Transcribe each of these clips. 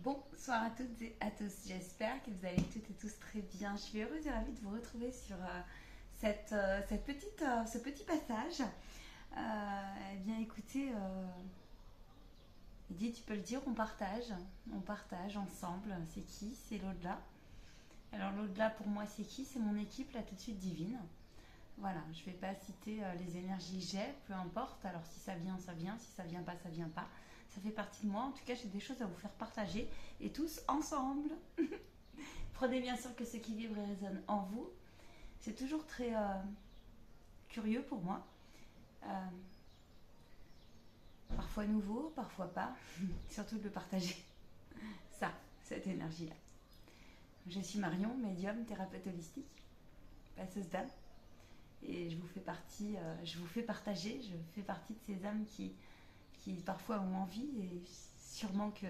Bonsoir à toutes et à tous, j'espère que vous allez toutes et tous très bien. Je suis heureuse et ravie de vous retrouver sur ce petit passage. Eh bien écoutez, Edith, tu peux le dire, on partage ensemble. C'est qui? C'est l'au-delà. Alors l'au-delà pour moi c'est qui? C'est mon équipe là tout de suite divine. Voilà, je ne vais pas citer les énergies j'ai, peu importe. Alors si ça vient, ça vient. Si ça vient pas, ça vient pas. Ça fait partie de moi. En tout cas, j'ai des choses à vous faire partager. Et tous ensemble. Prenez bien sûr que ce qui vibre et résonne en vous. C'est toujours très curieux pour moi. Euh, Parfois nouveau, parfois pas. Surtout de le partager. Ça, cette énergie-là. Je suis Marion, médium, thérapeute holistique, passeuse d'âme. Et je vous fais partager, je fais partie de ces âmes qui parfois ont envie, et sûrement que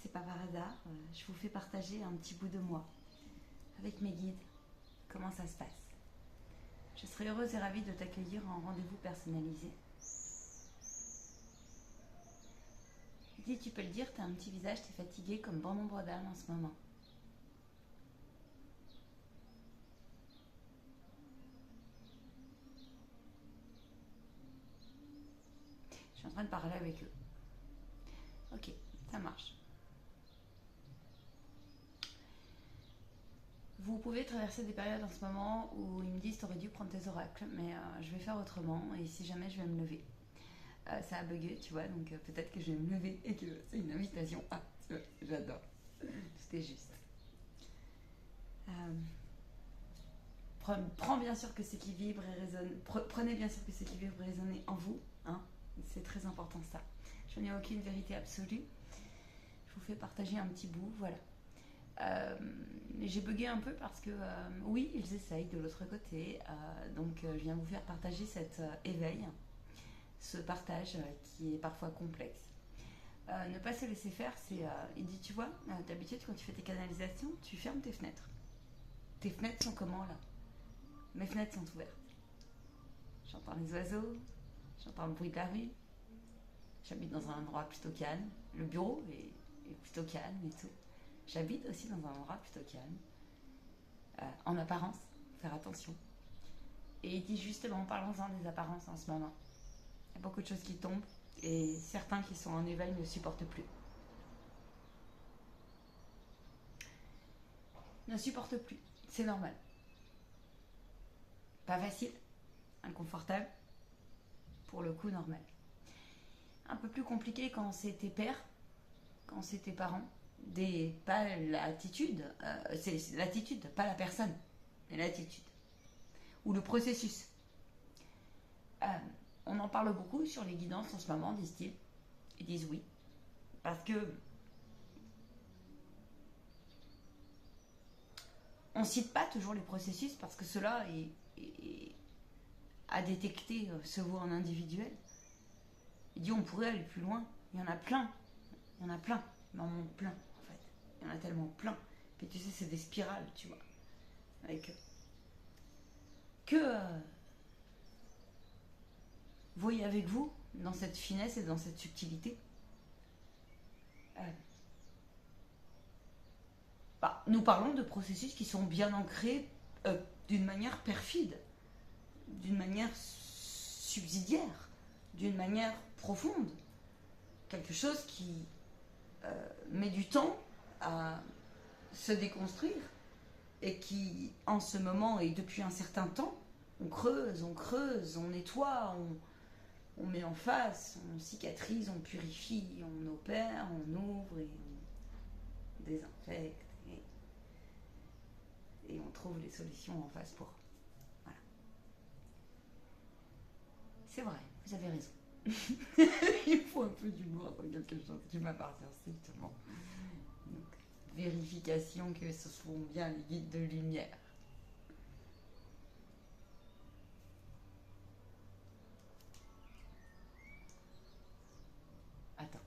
c'est pas par hasard. Je vous fais partager un petit bout de moi avec mes guides. Comment ça se passe? Je serai heureuse et ravie de t'accueillir en rendez-vous personnalisé. Dis, tu peux le dire, t'as un petit visage, t'es fatigué comme bon nombre d'âmes en ce moment. Je suis en train de parler avec eux. Ok, ça marche. Vous pouvez traverser des périodes en ce moment où ils me disent t'aurais dû prendre tes oracles, mais je vais faire autrement et si jamais je vais me lever. Ça a bugué, tu vois, donc peut-être que je vais me lever et que c'est une invitation. Ah, j'adore. C'était juste. Euh, prends bien sûr que ce qui vibre et résonne. Prenez bien sûr que ce qui vibre et résonne en vous. Hein, c'est très important ça. Je n'ai aucune vérité absolue. Je vous fais partager un petit bout, voilà. J'ai bugué un peu parce que oui, ils essayent de l'autre côté. Donc je viens vous faire partager cet éveil, ce partage qui est parfois complexe. Ne pas se laisser faire, c'est. Il dit, tu vois, d'habitude quand tu fais tes canalisations, tu fermes tes fenêtres. Tes fenêtres sont comment là? Mes fenêtres sont ouvertes. J'entends les oiseaux, j'entends le bruit de la rue. J'habite dans un endroit plutôt calme. Le bureau est plutôt calme et tout. J'habite aussi dans un endroit plutôt calme. En apparence, faire attention. Et il dit justement, parlons-en des apparences en ce moment. Il y a beaucoup de choses qui tombent et certains qui sont en éveil ne supportent plus. Ne supportent plus, c'est normal. Pas facile, inconfortable, pour le coup normal. Un peu plus compliqué quand c'est tes pères, quand c'est tes parents. Pas l'attitude, c'est l'attitude, pas la personne, mais l'attitude. Ou le processus. Euh, on en parle beaucoup sur les guidances en ce moment, disent-ils. Ils disent oui. Parce que on cite pas toujours les processus parce que cela est à détecter se voit en individuel. Il dit on pourrait aller plus loin. Il y en a plein. Il y en a plein. Dans mon plein, en fait. Il y en a tellement plein. Puis tu sais, c'est des spirales, tu vois. Avec que voyez avec vous dans cette finesse et dans cette subtilité. Euh, nous parlons de processus qui sont bien ancrés d'une manière perfide, d'une manière subsidiaire, d'une manière profonde. Quelque chose qui met du temps à se déconstruire et qui, en ce moment et depuis un certain temps, on creuse, on nettoie, on met en face, on cicatrise, on purifie, on opère, on ouvre et on désinfecte et on trouve les solutions en face pour. Voilà. C'est vrai, vous avez raison. Il faut un peu d'humour dans quelque chose qui m'appartient strictement. Donc, vérification que ce sont bien les guides de lumière. Attends.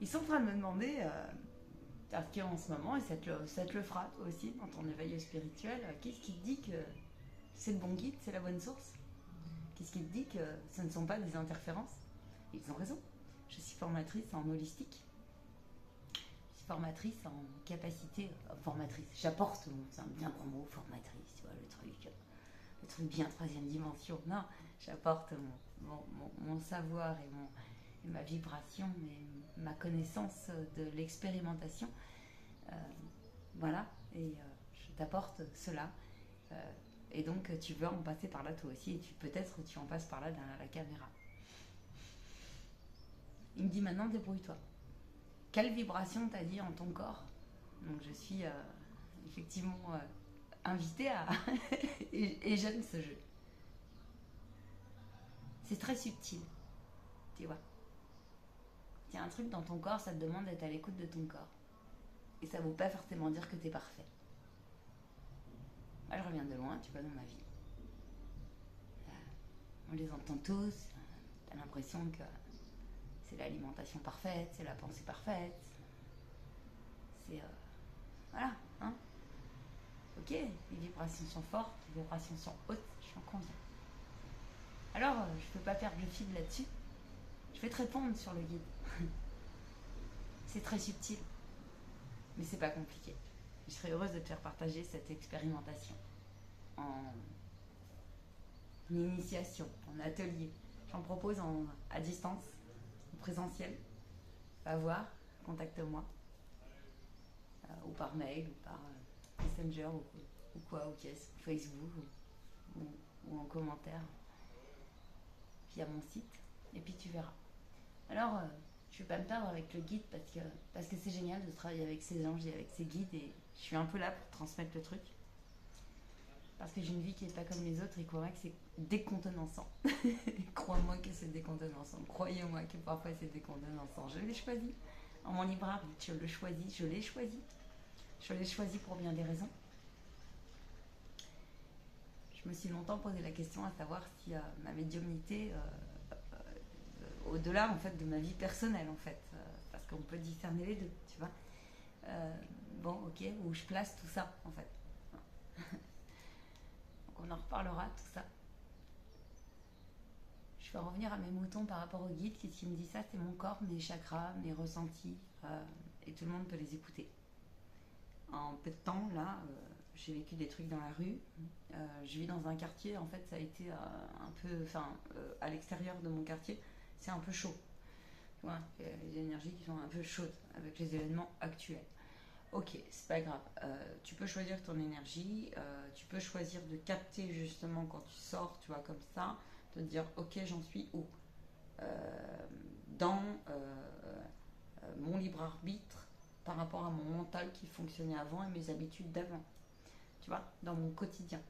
Ils sont en train de me demander Parce qu'en ce moment, et ça te le fera toi aussi dans ton éveil spirituel, qu'est-ce qui te dit que c'est le bon guide, c'est la bonne source? Qu'est-ce qui te dit que ce ne sont pas des interférences? Ils ont raison. Je suis formatrice en holistique. Je suis formatrice en capacité... formatrice, j'apporte, c'est un bien grand mot, formatrice, tu vois, le truc bien troisième dimension. Non, j'apporte mon savoir et ma vibration, ma connaissance de l'expérimentation. Voilà, et je t'apporte cela. Et donc tu veux en passer par là toi aussi, et peut-être tu en passes par là derrière la caméra. Il me dit maintenant débrouille-toi. Quelle vibration t'as dit en ton corps? Donc je suis effectivement invitée à... et j'aime ce jeu. C'est très subtil, tu vois. Il y a un truc dans ton corps, ça te demande d'être à l'écoute de ton corps. Et ça ne veut pas forcément dire que t'es parfait. Moi je reviens de loin, tu vois, dans ma vie. On les entend tous, t'as l'impression que c'est l'alimentation parfaite, c'est la pensée parfaite. C'est... voilà, hein. Ok, les vibrations sont fortes, les vibrations sont hautes, je m'en conviens. Alors, je ne peux pas perdre le fil là-dessus. Je vais te répondre sur le guide. C'est très subtil, mais c'est pas compliqué. Je serais heureuse de te faire partager cette expérimentation en initiation, en atelier. J'en propose à distance, en présentiel. Va voir, contacte-moi. Ou par mail, ou par Messenger, ou quoi, ou qu'est-ce, Facebook, ou en commentaire via mon site. Et puis tu verras. Alors, je ne vais pas me perdre avec le guide parce que c'est génial de travailler avec ces anges et avec ces guides, et je suis un peu là pour transmettre le truc. Parce que j'ai une vie qui n'est pas comme les autres, et crois-moi que c'est décontenançant. Crois-moi que c'est décontenançant. Croyez-moi que parfois c'est décontenançant. Je l'ai choisi. En mon libre arbitre, je l'ai choisi. Je l'ai choisi pour bien des raisons. Je me suis longtemps posé la question à savoir si ma médiumnité... au-delà en fait de ma vie personnelle en fait, parce qu'on peut discerner les deux, tu vois. Bon, ok, où je place tout ça en fait. Donc on en reparlera tout ça. Je vais revenir à mes moutons par rapport au guide. Qu'est-ce qui me dit ça? C'est mon corps, mes chakras, mes ressentis, et tout le monde peut les écouter. En peu de temps là, j'ai vécu des trucs dans la rue. Je vis dans un quartier, en fait ça a été un peu, à l'extérieur de mon quartier, c'est un peu chaud. Ouais, les énergies qui sont un peu chaudes avec les événements actuels. Ok, c'est pas grave. Tu peux choisir ton énergie. Tu peux choisir de capter justement quand tu sors, tu vois, comme ça, de te dire ok, j'en suis où dans mon libre arbitre par rapport à mon mental qui fonctionnait avant et mes habitudes d'avant. Tu vois, dans mon quotidien.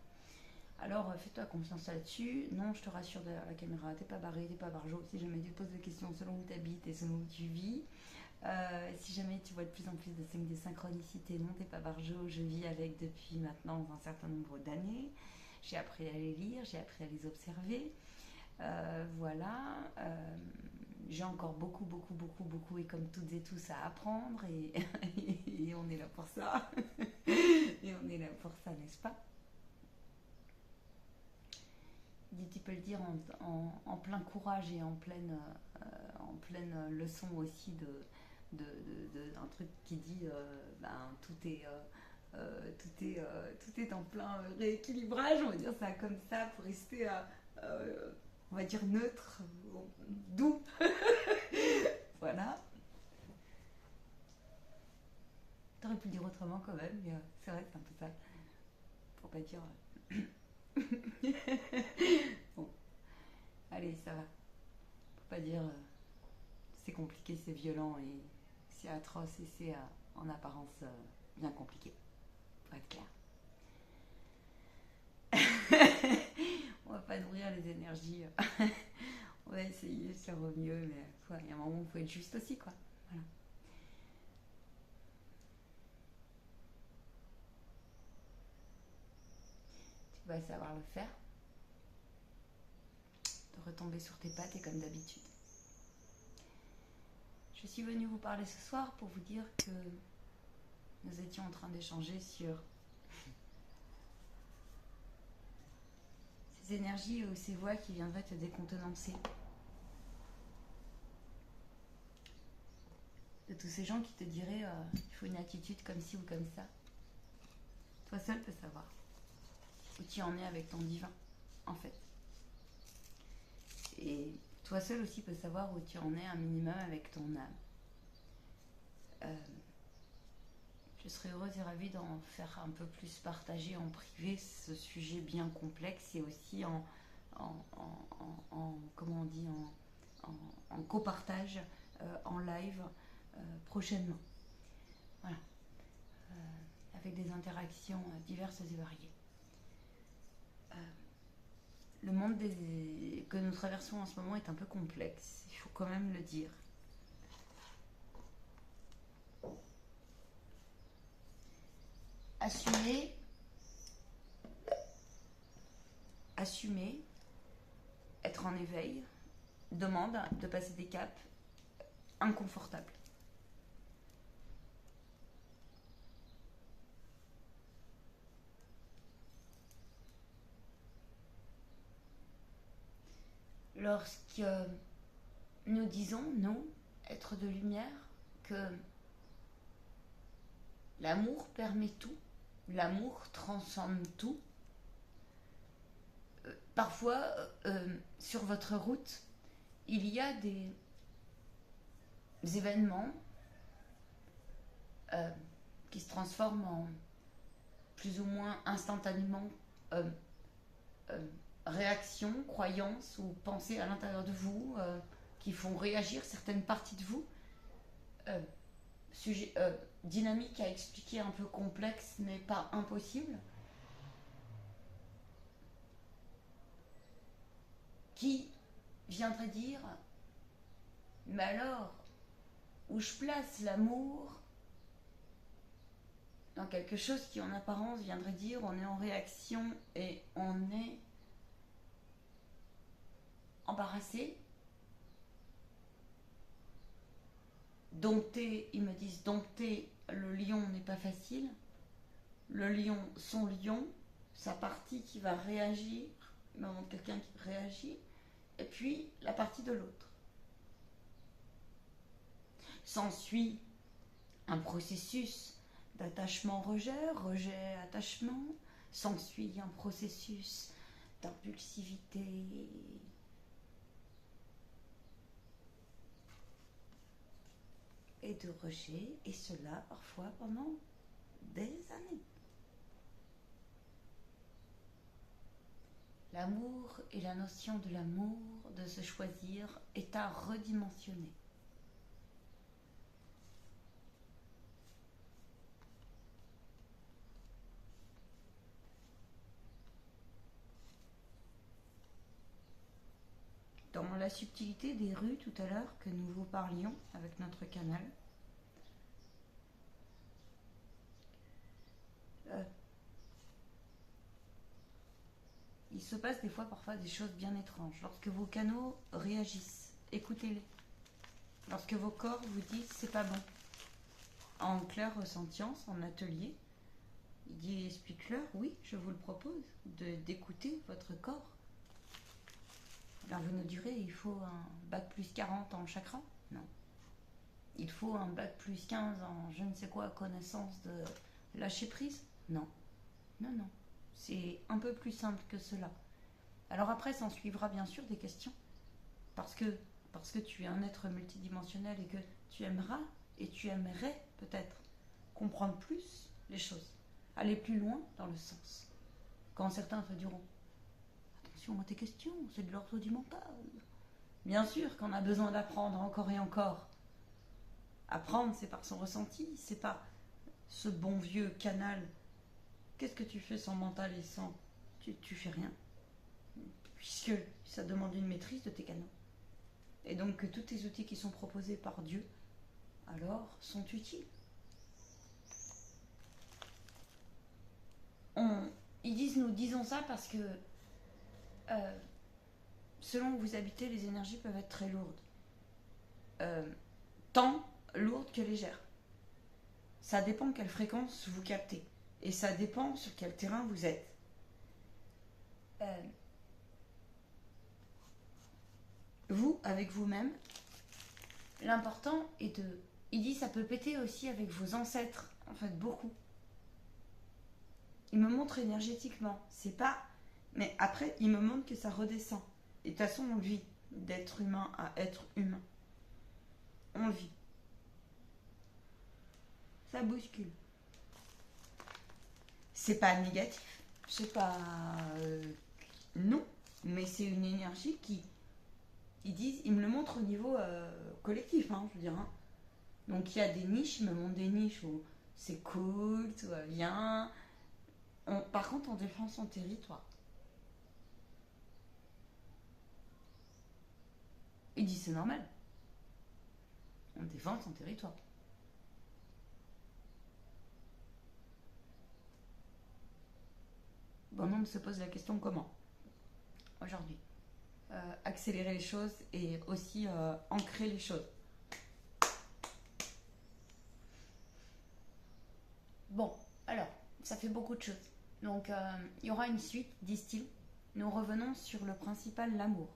Alors fais-toi confiance là-dessus. Non, je te rassure derrière la caméra, t'es pas barré, t'es pas barjot. Si jamais tu te poses des questions selon où tu habites et selon où tu vis, si jamais tu vois de plus en plus de signes de synchronicité, non, t'es pas barjot. Je vis avec depuis maintenant un certain nombre d'années. J'ai appris à les lire, j'ai appris à les observer. Voilà. J'ai encore beaucoup, et comme toutes et tous, à apprendre. Et on est là pour ça. Et on est là pour ça, n'est-ce pas? Tu peux le dire en plein courage et en pleine leçon aussi d'un truc qui dit tout est en plein rééquilibrage, on va dire ça comme ça, pour rester on va dire neutre, doux. Voilà. T'aurais pu le dire autrement quand même, mais c'est vrai que c'est un peu ça, pour pas dire bon, allez, ça va. Faut pas dire c'est compliqué, c'est violent et c'est atroce et c'est en apparence bien compliqué. Pour être clair. On va pas nourrir les énergies. On va essayer de faire au mieux, mais il y a un moment où il faut être juste aussi, quoi. Voilà. Tu vas savoir le faire. De retomber sur tes pattes et comme d'habitude. Je suis venue vous parler ce soir pour vous dire que nous étions en train d'échanger sur ces énergies ou ces voix qui viendraient te décontenancer. De tous ces gens qui te diraient il faut une attitude comme ci ou comme ça. Toi seul peux savoir où tu en es avec ton divin, en fait. Et toi seul aussi peux savoir où tu en es un minimum avec ton âme. Je serais heureuse et ravie d'en faire un peu plus partager en privé ce sujet bien complexe et aussi comment on dit, en copartage, en live prochainement. Voilà. Avec des interactions diverses et variées. Le monde que nous traversons en ce moment est un peu complexe, il faut quand même le dire. Assumer, être en éveil, demande de passer des caps inconfortables. Lorsque nous disons, nous, êtres de lumière, que l'amour permet tout, l'amour transcende tout, parfois, sur votre route, il y a des événements qui se transforment en plus ou moins instantanément réactions, croyances ou pensées à l'intérieur de vous qui font réagir certaines parties de vous. Dynamique à expliquer, un peu complexe, mais pas impossible. Qui viendrait dire, mais alors, où je place l'amour dans quelque chose qui en apparence viendrait dire on est en réaction et on est embarrassé, dompté, ils me disent dompter le lion n'est pas facile. Le lion, son lion, sa partie qui va réagir, il me montre quelqu'un qui réagit, et puis la partie de l'autre. S'ensuit un processus d'attachement-rejet, rejet-attachement, s'ensuit un processus d'impulsivité, et de rejet, et cela parfois pendant des années. L'amour et la notion de l'amour, de se choisir, est à redimensionner. Dans la subtilité des rues tout à l'heure que nous vous parlions avec notre canal, il se passe des fois parfois des choses bien étranges. Lorsque vos canaux réagissent, écoutez-les. Lorsque vos corps vous disent c'est pas bon. En clair ressentience, en atelier, il dit explique-leur, oui, je vous le propose, d'écouter votre corps. Alors vous nous direz, il faut un bac plus 40 en chakra? Non. Il faut un bac plus 15 en je ne sais quoi, connaissance de lâcher prise? Non. Non, non. C'est un peu plus simple que cela. Alors après, s'en suivra bien sûr des questions. Parce que tu es un être multidimensionnel et que tu aimeras et tu aimerais peut-être comprendre plus les choses. Aller plus loin dans le sens. Quand certains te diront attention à tes questions, c'est de l'ordre du mental. Bien sûr qu'on a besoin d'apprendre encore et encore. Apprendre, c'est par son ressenti, c'est pas ce bon vieux canal. Qu'est-ce que tu fais sans mental et sans... Tu fais rien. Puisque ça demande une maîtrise de tes canaux. Et donc que tous tes outils qui sont proposés par Dieu, alors, sont utiles. Ils disent, nous disons ça parce que selon où vous habitez, les énergies peuvent être très lourdes. Tant lourdes que légères. Ça dépend quelle fréquence vous captez. Et ça dépend sur quel terrain vous êtes. Vous, avec vous-même, l'important est de... Il dit ça peut péter aussi avec vos ancêtres, en fait, beaucoup. Il me montre énergétiquement, c'est pas... Mais après, il me montre que ça redescend. Et de toute façon, on le vit, d'être humain à être humain. On le vit. Ça bouscule. C'est pas négatif, c'est pas... non, mais c'est une énergie qui... Ils disent, ils me le montrent au niveau collectif, hein, je veux dire. Hein. Donc il y a des niches, ils me montrent des niches où c'est cool, tout va bien. Par contre, on défend son territoire. Il dit c'est normal. On défend son territoire. Bon, on se pose la question comment aujourd'hui accélérer les choses et aussi ancrer les choses. Bon, alors, ça fait beaucoup de choses. Donc, il y aura une suite, disent-ils. Nous revenons sur le principal, l'amour.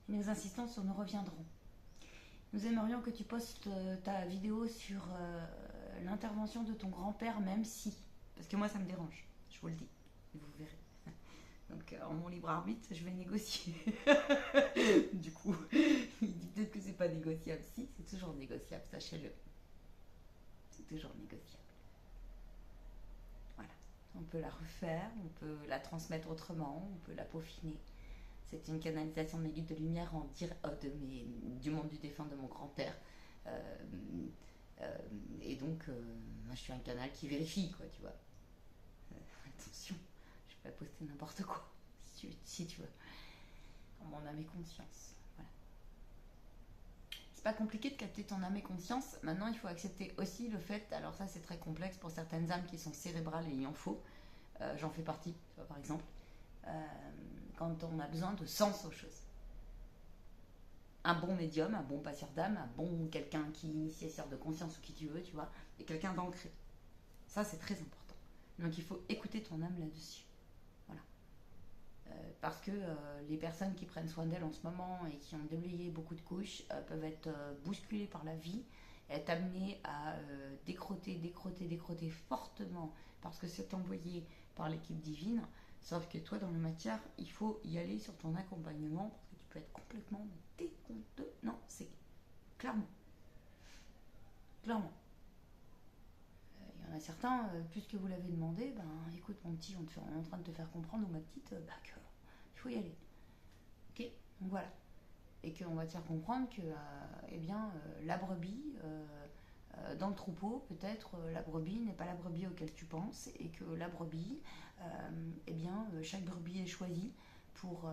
Nous insistons sur nous reviendrons. Nous aimerions que tu postes ta vidéo sur l'intervention de ton grand-père, même si... Parce que moi, ça me dérange, je vous le dis. Vous verrez. Donc, en mon libre arbitre, je vais négocier. Du coup, il dit peut-être que c'est pas négociable. Si, c'est toujours négociable, sachez-le. C'est toujours négociable. Voilà. On peut la refaire, on peut la transmettre autrement, on peut la peaufiner. C'est une canalisation de mes guides de lumière du monde du défunt de mon grand-père. Et donc, moi, je suis un canal qui vérifie, quoi, tu vois. Attention, je vais pas poster n'importe quoi, si tu veux. En mon âme et conscience. Voilà. C'est pas compliqué de capter ton âme et conscience. Maintenant, il faut accepter aussi le fait, alors ça, c'est très complexe pour certaines âmes qui sont cérébrales et ayant faux. J'en fais partie, tu vois, par exemple. Quand on a besoin de sens aux choses. Un bon médium, un bon passeur d'âme, un bon quelqu'un qui est initiateur de conscience ou qui tu veux, tu vois, et quelqu'un d'ancré. Ça, c'est très important. Donc, il faut écouter ton âme là-dessus. Voilà. Parce que les personnes qui prennent soin d'elles en ce moment et qui ont déblayé beaucoup de couches peuvent être bousculées par la vie, être amenées à décroter fortement parce que c'est envoyé par l'équipe divine. Sauf que toi, dans la matière, il faut y aller sur ton accompagnement parce que tu peux être complètement déconteux. Non, c'est clairement. Clairement. Il y en a certains, puisque vous l'avez demandé, ben écoute mon petit, on est en train de te faire comprendre, ou ma petite, qu'il faut y aller. Ok. Donc voilà. Et qu'on va te faire comprendre que la brebis, dans le troupeau, peut-être la brebis n'est pas la brebis auquel tu penses, et que la brebis, chaque brebis est choisie pour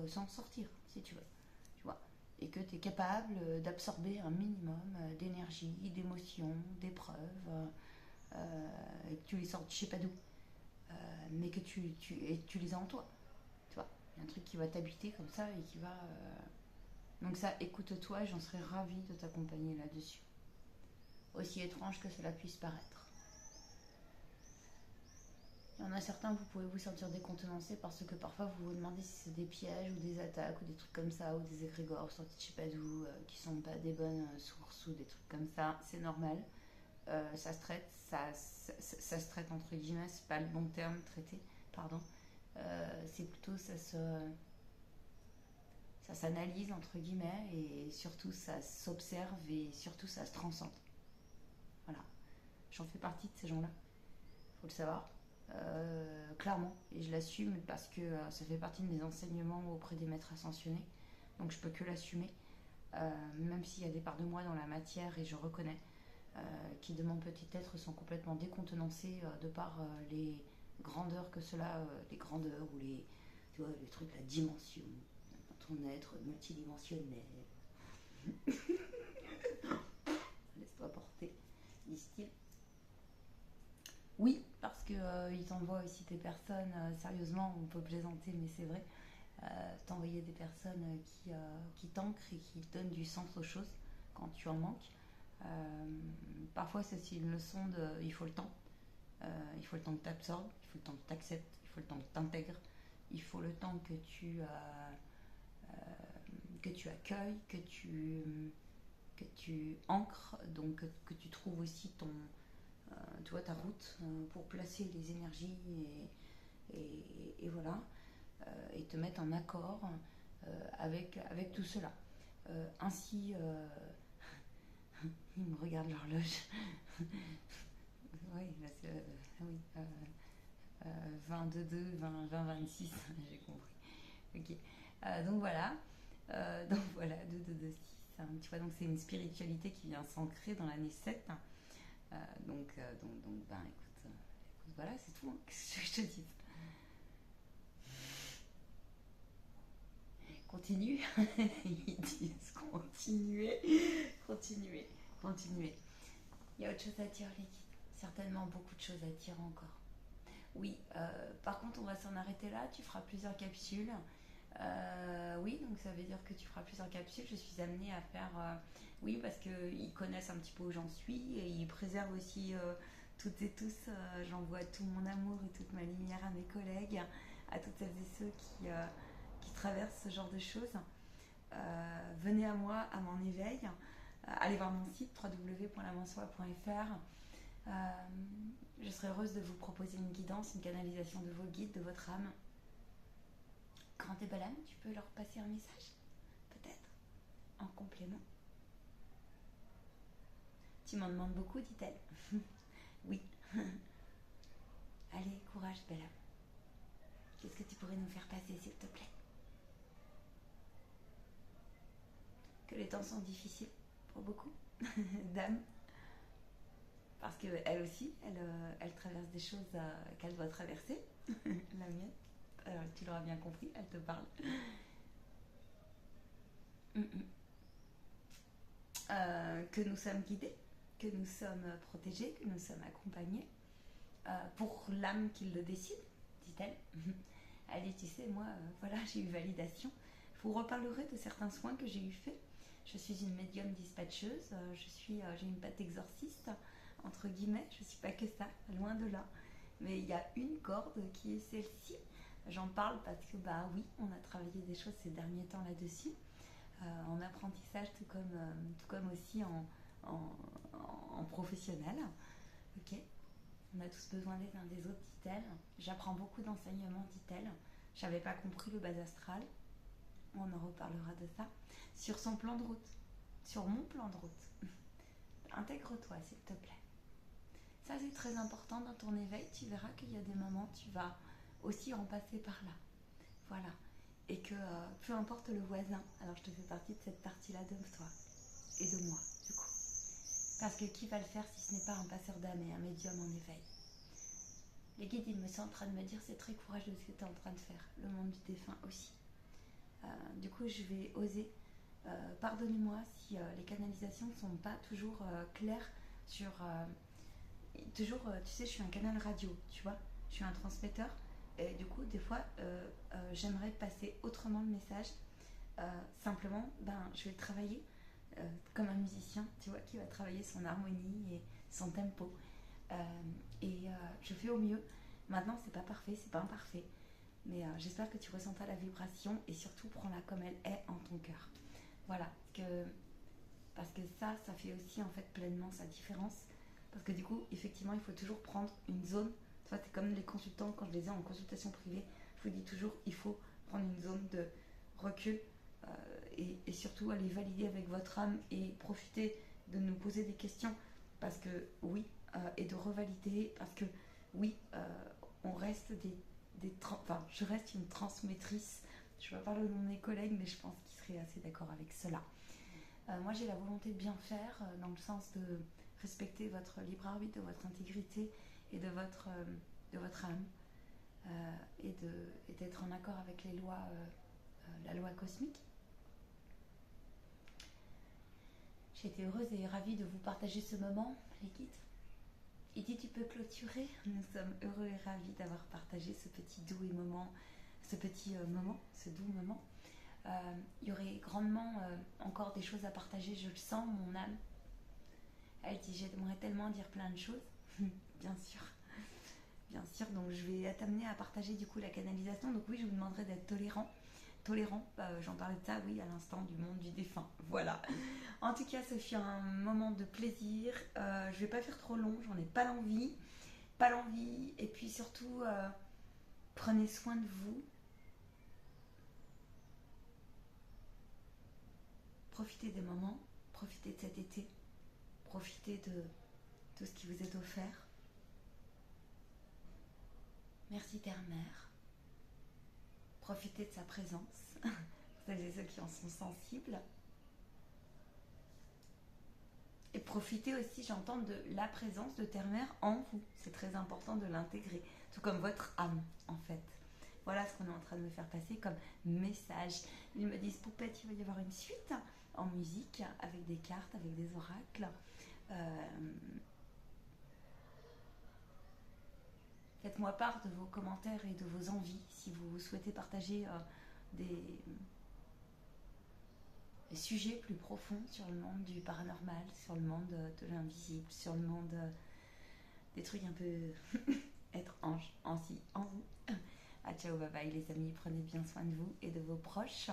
s'en sortir, si tu veux. Tu vois. Et que tu es capable d'absorber un minimum d'énergie, d'émotions, d'épreuves, et que tu les sortes je sais pas d'où, mais que tu les as en toi. Tu vois. Il y a un truc qui va t'habiter comme ça et qui va... Donc ça, écoute-toi, j'en serais ravie de t'accompagner là-dessus. Aussi étrange que cela puisse paraître. Il y en a certains, vous pouvez vous sentir décontenancé parce que parfois vous vous demandez si c'est des pièges ou des attaques ou des trucs comme ça, ou des égrégores sortis de je sais pas d'où, qui sont pas des bonnes sources ou des trucs comme ça. C'est normal. Ça se traite, ça se traite entre guillemets, c'est pas le bon terme, traiter, pardon. C'est plutôt ça s'analyse entre guillemets et surtout ça s'observe et surtout ça se transcende. Voilà, j'en fais partie de ces gens-là, faut le savoir, clairement, et je l'assume parce que ça fait partie de mes enseignements auprès des maîtres ascensionnés, donc je peux que l'assumer, même s'il y a des parts de moi dans la matière et je reconnais qui de mon petit être sont complètement décontenancés de par les grandeurs que cela, les grandeurs ou les, tu vois, les trucs, la dimension ton être multidimensionnel. Laisse-toi porter, disent-ils. Oui, parce que ils t'envoient aussi des personnes, sérieusement, on peut plaisanter, mais c'est vrai, t'envoyer des personnes qui t'ancrent et qui donnent du sens aux choses quand tu en manques. Parfois c'est aussi une leçon de il faut le temps. Il faut le temps que tu absorbes, il faut le temps que tu acceptes, il faut le temps que tu intègres, il faut le temps que tu accueilles, que tu ancres, donc que tu trouves aussi tu vois, ta route pour placer les énergies et voilà, et te mettre en accord avec tout cela. Ainsi, ils me regardent l'horloge. Oui, parce que, oui, 22, 20, 20, 26, j'ai compris. Ok. Donc voilà. Donc voilà, 2, 2, 2, 6. Hein, tu vois, donc c'est une spiritualité qui vient s'ancrer dans l'année 7. Ben écoute, voilà, c'est tout. Hein. Qu'est-ce que je te dis? Continue. Ils disent continuer, continuer, continuer. Il y a autre chose à dire, les guides. Certainement beaucoup de choses à dire encore. Oui, par contre, on va s'en arrêter là. Tu feras plusieurs capsules. Oui, donc ça veut dire que tu feras plusieurs capsules. Je suis amenée à faire. Oui, parce qu'ils connaissent un petit peu où j'en suis et ils préservent aussi toutes et tous. J'envoie tout mon amour et toute ma lumière à mes collègues, à toutes celles et ceux qui traversent ce genre de choses. Venez à moi, à mon éveil. Allez voir mon site www.lamansoi.fr. Je serais heureuse de vous proposer une guidance, une canalisation de vos guides, de votre âme. Grande et belle âme, tu peux leur passer un message, peut-être, en complément. Tu m'en demandes beaucoup, dit-elle. Oui. Allez, courage, belle âme. Qu'est-ce que tu pourrais nous faire passer, s'il te plaît? Que les temps sont difficiles pour beaucoup d'âmes. Parce qu'elle aussi, elle traverse des choses qu'elle doit traverser. La mienne. Alors, tu l'auras bien compris, elle te parle. Que nous sommes guidés, que nous sommes protégés, que nous sommes accompagnés pour l'âme qui le décide, dit-elle. Elle dit, tu sais, moi, voilà, j'ai eu validation. Je vous reparlerai de certains soins que j'ai eu faits. Je suis une médium dispatcheuse, j'ai une patte d'exorciste, entre guillemets, je ne suis pas que ça, loin de là. Mais il y a une corde qui est celle-ci. J'en parle parce que, bah oui, on a travaillé des choses ces derniers temps là-dessus, en apprentissage, tout comme aussi en professionnel. Ok. On a tous besoin les uns des autres, dit-elle. J'apprends beaucoup d'enseignements, dit-elle. J'avais pas compris le bas astral. On en reparlera de ça. Sur son plan de route. Sur mon plan de route. Intègre-toi, s'il te plaît. Ça, c'est très important dans ton éveil. Tu verras qu'il y a des moments, tu vas aussi en passer par là. Voilà. Et que peu importe le voisin, alors je te fais partie de cette partie-là de toi et de moi, du coup. Parce que qui va le faire si ce n'est pas un passeur d'âme et un médium en éveil? Les guides, ils me sont en train de me dire, c'est très courageux ce que tu es en train de faire. Le monde du défunt aussi. Du coup, je vais oser. Pardonnez-moi si les canalisations ne sont pas toujours claires sur... toujours, tu sais, je suis un canal radio, tu vois. Je suis un transmetteur. Et du coup, des fois, j'aimerais passer autrement le message. Simplement, je vais le travailler comme un musicien, tu vois, qui va travailler son harmonie et son tempo. Je fais au mieux. Maintenant, c'est pas parfait, c'est pas imparfait. Mais j'espère que tu ressentas la vibration et surtout prends-la comme elle est en ton cœur. Voilà, parce que ça fait aussi en fait pleinement sa différence. Parce que du coup, effectivement, il faut toujours prendre une zone. Tu vois, c'est comme les consultants, quand je les ai en consultation privée, je vous dis toujours, il faut prendre une zone de recul et surtout aller valider avec votre âme et profiter de nous poser des questions. Parce que oui, et de revalider, parce que oui, on reste je reste une transmettrice. Je ne vais pas parler au nom de mes collègues, mais je pense qu'ils seraient assez d'accord avec cela. Moi, j'ai la volonté de bien faire, dans le sens de respecter votre libre arbitre, de votre intégrité et de votre âme, et d'être en accord avec les lois, la loi cosmique. J'ai été heureuse et ravie de vous partager ce moment, les guides. Et dit, tu peux clôturer. Nous sommes heureux et ravis d'avoir partagé ce petit doux et moment ce petit moment, ce doux moment. Il y aurait grandement encore des choses à partager, je le sens, mon âme. Elle dit, j'aimerais tellement dire plein de choses, bien sûr. Bien sûr, donc je vais t'amener à partager du coup la canalisation. Donc oui, je vous demanderai d'être tolérant, j'en parlais de ça, oui, à l'instant, du monde du défunt. Voilà. En tout cas, ce fut un moment de plaisir. Je vais pas faire trop long, j'en ai pas l'envie. Et puis surtout, prenez soin de vous. Profitez des moments, profitez de cet été, profitez de tout ce qui vous est offert. Merci Terre-Mère. Profitez de sa présence, celles et ceux qui en sont sensibles. Et profitez aussi, j'entends, de la présence de Terre-Mère en vous. C'est très important de l'intégrer, tout comme votre âme, en fait. Voilà ce qu'on est en train de me faire passer comme message. Ils me disent, Poupette, il va y avoir une suite en musique, avec des cartes, avec des oracles. Faites-moi part de vos commentaires et de vos envies, si vous souhaitez partager des sujets plus profonds sur le monde du paranormal, sur le monde de l'invisible, sur le monde des trucs un peu étranges en vous. Ah, ciao, bye bye les amis, prenez bien soin de vous et de vos proches.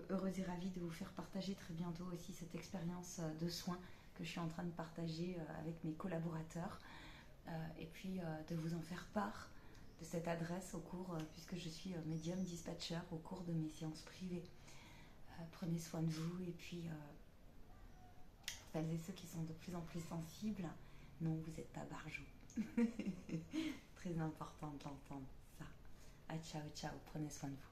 Heureuse et ravie de vous faire partager très bientôt aussi cette expérience de soins que je suis en train de partager avec mes collaborateurs. Et puis de vous en faire part de cette adresse au cours, puisque je suis médium dispatcher au cours de mes séances privées. Prenez soin de vous et puis celles et ceux qui sont de plus en plus sensibles, non, vous n'êtes pas barjots. Très important de l'entendre ça. Ah, ciao, ciao, prenez soin de vous.